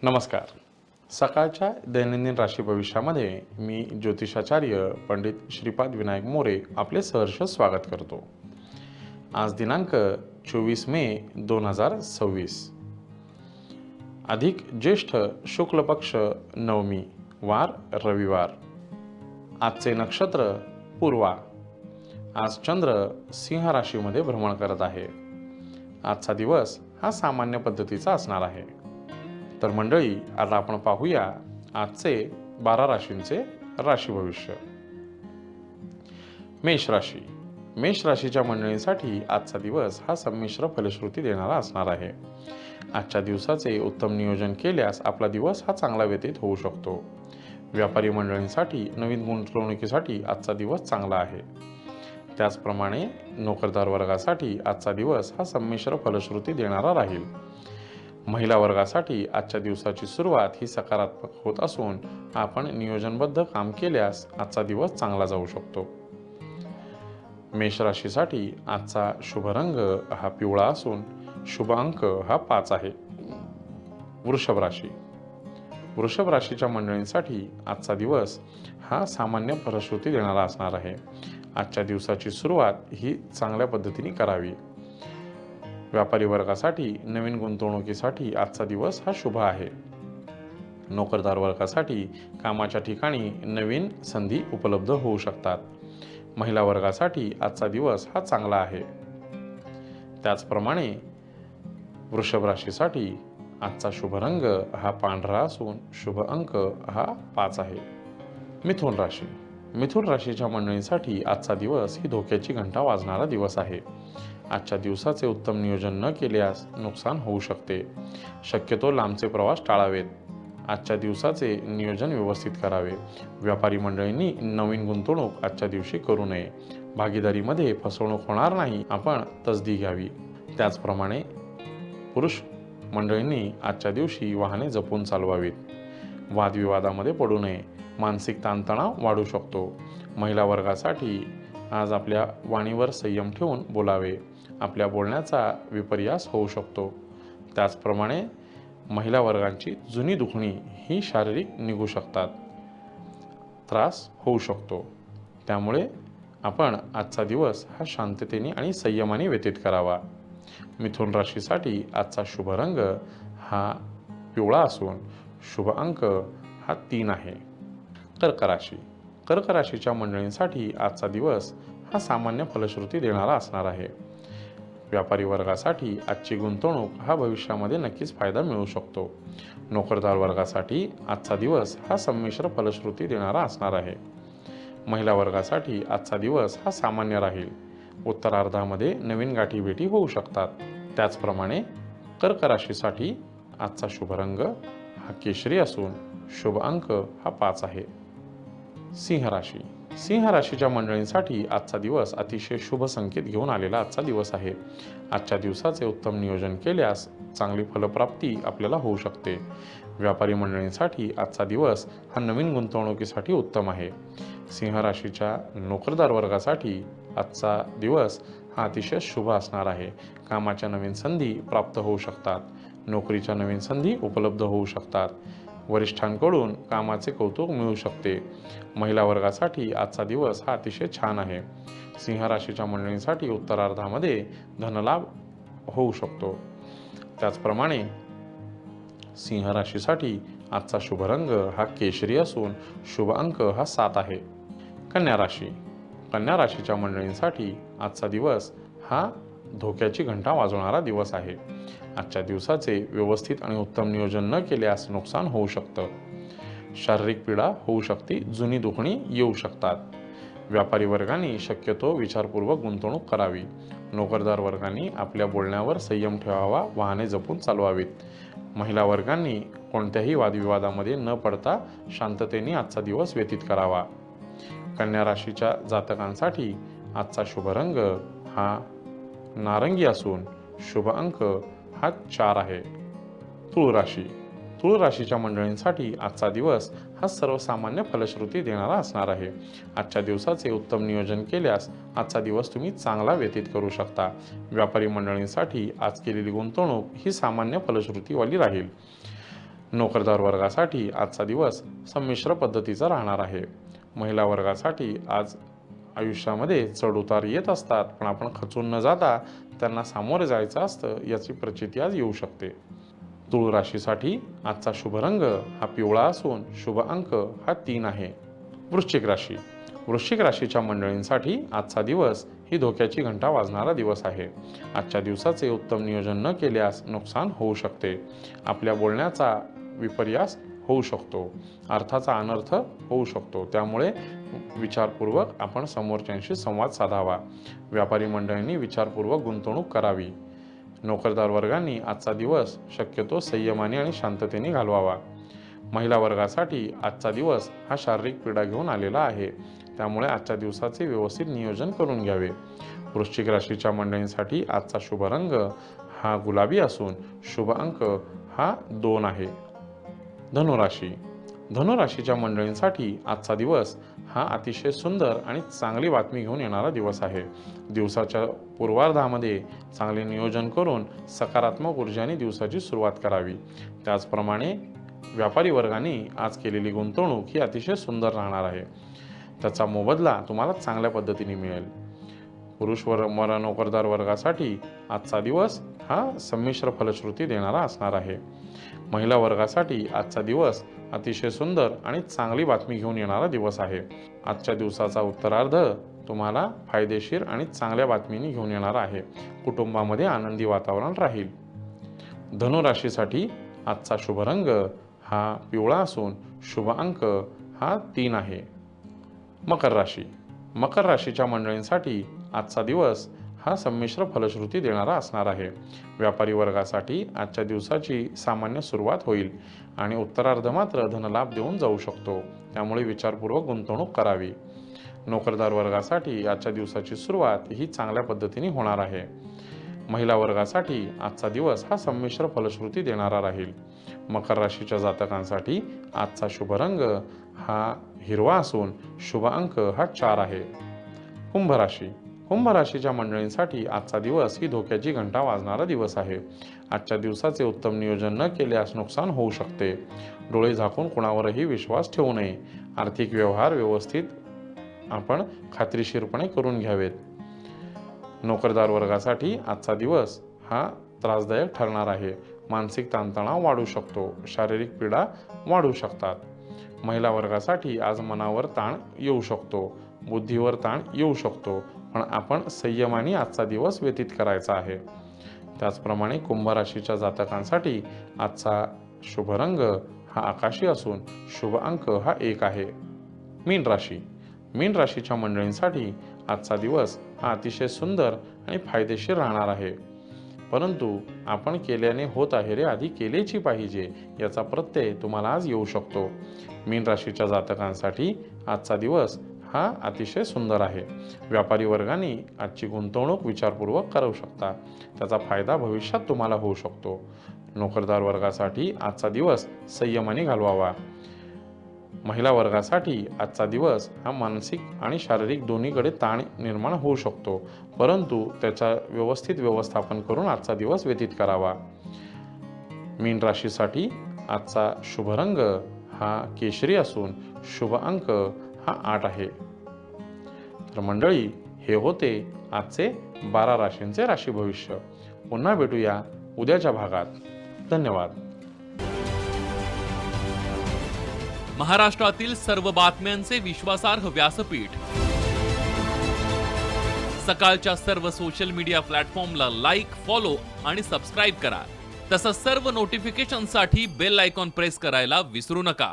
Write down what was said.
नमस्कार. सकाळच्या दैनंदिन राशी भविष्यामध्ये मी ज्योतिषाचार्य पंडित श्रीपाद विनायक मोरे आपले सहर्ष स्वागत करतो. आज दिनांक 24 मे 2026, अधिक ज्येष्ठ शुक्ल पक्ष नवमी, वार रविवार. आजचे नक्षत्र पूर्वा. आज चंद्र सिंह राशीमध्ये भ्रमण करत आहे. आजचा दिवस हा सामान्य पद्धतीचा असणार आहे. तर मंडळी, आता आपण पाहूया आजचे 12 राशींचे राशी भविष्य. मेष राशी. मेष राशीच्या मंडळींसाठी आजचा दिवस हा संमिश्र फलश्रुती देणारा असणार आहे. आजच्या दिवसाचे उत्तम नियोजन केल्यास आपला दिवस हा चांगला व्यतीत होऊ शकतो. व्यापारी मंडळींसाठी नवीन गुंतवणुकीसाठी आजचा दिवस चांगला आहे. त्याचप्रमाणे नोकरदार वर्गासाठी आजचा दिवस हा संमिश्र फलश्रुती देणारा राहील. महिला वर्गासाठी आजच्या दिवसाची सुरुवात ही सकारात्मक होत असून आपण नियोजनबद्ध काम केल्यास आजचा दिवस चांगला जाऊ शकतो. मेष राशीसाठी आजचा शुभ रंग हा पिवळा असून शुभ अंक हा 5 आहे. वृषभ राशी. वृषभ राशीच्या मंडळींसाठी आजचा दिवस हा सामान्य फलश्रुती देणारा असणार आहे. आजच्या दिवसाची सुरुवात ही चांगल्या पद्धतीने करावी. व्यापारी वर्गासाठी नवीन गुंतवणुकीसाठी आजचा दिवस हा शुभ आहे. नोकरदार वर्गासाठी कामाच्या ठिकाणी नवीन संधी उपलब्ध होऊ शकतात. महिला वर्गासाठी आजचा दिवस हा चांगला आहे. त्याचप्रमाणे वृषभ राशीसाठी आजचा शुभ रंग हा पांढरा असून शुभ अंक हा 5 आहे. मिथुन राशी. मिथुन राशीच्या मंडळींसाठी आजचा दिवस ही धोक्याची घंटा वाजणारा दिवस आहे. आजच्या दिवसाचे उत्तम नियोजन न केल्यास नुकसान होऊ शकते. शक्यतो लांबचे प्रवास टाळावेत. आजच्या दिवसाचे नियोजन व्यवस्थित करावे. व्यापारी मंडळींनी नवीन गुंतवणूक आजच्या दिवशी करू नये. भागीदारीमध्ये फसवणूक होणार नाही, आपण तसदी घ्यावी. त्याचप्रमाणे पुरुष मंडळींनी आजच्या दिवशी वाहने जपून चालवावीत. वादविवादामध्ये पडू नये. मानसिक ताणतणाव वाढू शकतो. महिला वर्गासाठी आज आपल्या वाणीवर संयम ठेवून बोलावे. आपल्या बोलण्याचा विपर्यास होऊ शकतो. त्याचप्रमाणे महिला वर्गांची जुनी दुखणी ही शारीरिक निघू शकतात. त्रास होऊ शकतो. त्यामुळे आपण आजचा दिवस हा शांततेने आणि संयमाने व्यतीत करावा. मिथुन राशीसाठी आजचा शुभ रंग हा पिवळा असून शुभ अंक हा 3 आहे. कर्क राशी. कर्क राशीच्या मंडळींसाठी आजचा दिवस हा सामान्य फलश्रुती देणारा असणार आहे. व्यापारी वर्गासाठी आजची गुंतवणूक हा भविष्यामध्ये नक्कीच फायदा मिळू शकतो. नोकरदार वर्गासाठी आजचा दिवस हा संमिश्र फलश्रुती देणारा असणार आहे. महिला वर्गासाठी आजचा दिवस हा सामान्य राहील. उत्तरार्धामध्ये नवीन गाठीभेटी होऊ शकतात. त्याचप्रमाणे कर्क राशीसाठी आजचा शुभ रंग हा केशरी असून शुभ अंक हा 5 आहे. सिंह राशी. सिंह राशीच्या मंडळींसाठी आजचा दिवस अतिशय शुभ संकेत घेऊन आलेला आजचा दिवस आहे. आजच्या दिवसाचे उत्तम नियोजन केल्यास चांगली फलप्राप्ती आपल्याला होऊ शकते. व्यापारी मंडळींसाठी आजचा दिवस हा नवीन गुंतवणुकीसाठी उत्तम आहे. सिंह राशीच्या नोकरदार वर्गासाठी आजचा दिवस हा अतिशय शुभ असणार आहे. कामाच्या नवीन संधी प्राप्त होऊ शकतात. नोकरीच्या नवीन संधी उपलब्ध होऊ शकतात. वरिष्ठांकडून कामाचे कौतुक मिळू शकते. महिला वर्गासाठी आजचा दिवस हा अतिशय छान आहे. सिंह राशीच्या मंडळींसाठी उत्तरार्धामध्ये धनलाभ होऊ शकतो. त्याचप्रमाणे सिंह राशीसाठी आजचा शुभ रंग हा केशरी असून शुभ अंक हा 7 आहे. कन्या राशी. कन्या राशीच्या मंडळींसाठी आजचा दिवस हा धोक्याची घंटा वाजवणारा दिवस आहे. आजच्या दिवसाचे व्यवस्थित आणि उत्तम नियोजन न केल्यास नुकसान होऊ शकतं. शारीरिक पीडा होऊ शकते. जुनी दुखणी येऊ शकतात. व्यापारी वर्गाने शक्यतो विचारपूर्वक गुंतवणूक करावी. नोकरदार वर्गाने आपल्या बोलण्यावर संयम ठेवावा. वाहने जपून चालवावीत. महिला वर्गांनी कोणत्याही वादविवादामध्ये न पडता शांततेने आजचा दिवस व्यतीत करावा. कन्या राशीच्या जातकांसाठी आजचा शुभ रंग हा नारंगी असून शुभ अंक हा 4 आहे. तुळ राशी. तुळ राशीच्या मंडळींसाठी आजचा दिवस हा सर्वसामान्य फलश्रुती देणारा असणार आहे. आजच्या दिवसाचे उत्तम नियोजन केल्यास आजचा दिवस तुम्ही चांगला व्यतीत करू शकता. व्यापारी मंडळींसाठी आज केलेली गुंतवणूक ही सामान्य फलश्रुतीवाली राहील. नोकरदार वर्गासाठी आजचा दिवस संमिश्र पद्धतीचा राहणार आहे. महिला वर्गासाठी आज आयुष्यामध्ये चढउतार येत असतात, पण आपण खचून न जाता त्यांना सामोरे जायचं असतं याची प्रचिती आज येऊ शकते. तुळ राशीसाठी आजचा शुभ रंग हा पिवळा असून शुभ अंक हा 3 आहे. वृश्चिक राशी. वृश्चिक राशीच्या मंडळींसाठी आजचा दिवस ही धोक्याची घंटा वाजणारा दिवस आहे. आजच्या दिवसाचे उत्तम नियोजन न केल्यास नुकसान होऊ शकते. आपल्या बोलण्याचा विपर्यास होऊ शकतो, अर्थाचा अनर्थ होऊ शकतो. त्यामुळे विचारपूर्वक आपण समोरच्यांशी संवाद साधावा. व्यापारी मंडळींनी विचारपूर्वक गुंतवणूक करावी. नोकरदार वर्गांनी आजचा दिवस शक्यतो संयमाने आणि शांततेने घालवावा. महिला वर्गासाठी आजचा दिवस हा शारीरिक पीडा घेऊन आलेला आहे, त्यामुळे आजच्या दिवसाचे व्यवस्थित नियोजन करून घ्यावे. वृश्चिक राशीच्या मंडळींसाठी आजचा शुभ रंग हा गुलाबी असून शुभ अंक हा 2 आहे. धनुराशी. धनुराशीच्या मंडळींसाठी आजचा दिवस हा अतिशय सुंदर आणि चांगली बातमी घेऊन येणारा दिवस आहे. दिवसाच्या पूर्वार्धामध्ये चांगले नियोजन करून सकारात्मक ऊर्जाने दिवसाची सुरुवात करावी. त्याचप्रमाणे व्यापारी वर्गाने आज केलेली गुंतवणूक ही अतिशय सुंदर राहणार आहे. त्याचा मोबदला तुम्हाला चांगल्या पद्धतीने मिळेल. पुरुष नोकरदार वर्गासाठी आजचा दिवस हा संमिश्र फलश्रुती देणारा असणार आहे. महिला वर्गासाठी आजचा दिवस अतिशय सुंदर आणि चांगली बातमी घेऊन येणारा दिवस आहे. आजच्या दिवसाचा उत्तरार्ध तुम्हाला फायदेशीर आणि चांगल्या बातमीने घेऊन येणार आहे. कुटुंबामध्ये आनंदी वातावरण राहील. धनुराशीसाठी आजचा शुभ रंग हा पिवळा असून शुभ अंक हा 3 आहे. मकर राशी. मकर राशीच्या मंडळींसाठी आजचा दिवस हा संमिश्र फलश्रुती देणारा असणार आहे. व्यापारी वर्गासाठी आजच्या दिवसाची सामान्य सुरुवात होईल आणि उत्तरार्ध मात्र धनलाभ देऊन जाऊ शकतो, त्यामुळे विचारपूर्वक गुंतवणूक करावी. नोकरदार वर्गासाठी आजच्या दिवसाची सुरुवात ही चांगल्या पद्धतीने होणार आहे. महिला वर्गासाठी आजचा दिवस हा संमिश्र फलश्रुती देणारा राहील. मकर राशीच्या जातकांसाठी आजचा शुभ रंग हा हिरवा असून शुभ अंक हा 4 आहे. कुंभ राशी. कुंभ राशीच्या मंडळींसाठी आजचा दिवस ही धोक्याची घंटा वाजणारा दिवस आहे. आजच्या दिवसाचे उत्तम नियोजन न केल्यास नुकसान होऊ शकते. डोळे झाकून कुणावरही विश्वास ठेवू नये. आर्थिक व्यवहार व्यवस्थित आपण खात्रीशीरपणे करून घ्यावेत. नोकरदार वर्गासाठी आजचा दिवस हा त्रासदायक ठरणार आहे. मानसिक ताणतणाव वाढू शकतो. शारीरिक पीडा वाढू शकतात. महिला वर्गासाठी आज मनावर ताण येऊ शकतो, बुद्धीवर ताण येऊ शकतो, पण आपण संयमाने आजचा दिवस व्यतीत करायचा आहे. त्याचप्रमाणे कुंभ राशीच्या जातकांसाठी आजचा शुभ रंग हा आकाशी असून शुभ अंक हा 1 आहे. मीन राशी. मीन राशीच्या मंडळींसाठी आजचा दिवस हा अतिशय सुंदर आणि फायदेशीर राहणार आहे. परंतु आपण केल्याने होत आहे रे, आधी केलेची पाहिजे याचा प्रत्यय तुम्हाला आज येऊ शकतो. मीन राशीच्या जातकांसाठी आजचा दिवस हा अतिशय सुंदर आहे. व्यापारी वर्गाने आजची गुंतवणूक विचारपूर्वक करू शकता, त्याचा फायदा भविष्यात तुम्हाला होऊ शकतो. नोकरदार वर्गासाठी आजचा दिवस संयमाने घालवावा. महिला वर्गासाठी आजचा दिवस हा मानसिक आणि शारीरिक दोन्हीकडे ताण निर्माण होऊ शकतो, परंतु त्याचा व्यवस्थित व्यवस्थापन करून आजचा दिवस व्यतीत करावा. मीन राशीसाठी आजचा शुभ रंग हा केशरी असून शुभ अंक हा 8 आहे. तर मंडळी, हे होते आजचे 12 राशींचे राशी भविष्य. पुन्हा भेटूया उद्याच्या भागात. धन्यवाद. महाराष्ट्रातील सर्व बातम्यांचे विश्वासार्ह व्यासपीठ. सकाळच्या सर्व सोशल मीडिया प्लॅटफॉर्मला लाईक, फॉलो आणि सबस्क्राईब करा. तसंच सर्व नोटिफिकेशनसाठी बेल आयकॉन प्रेस करायला विसरू नका.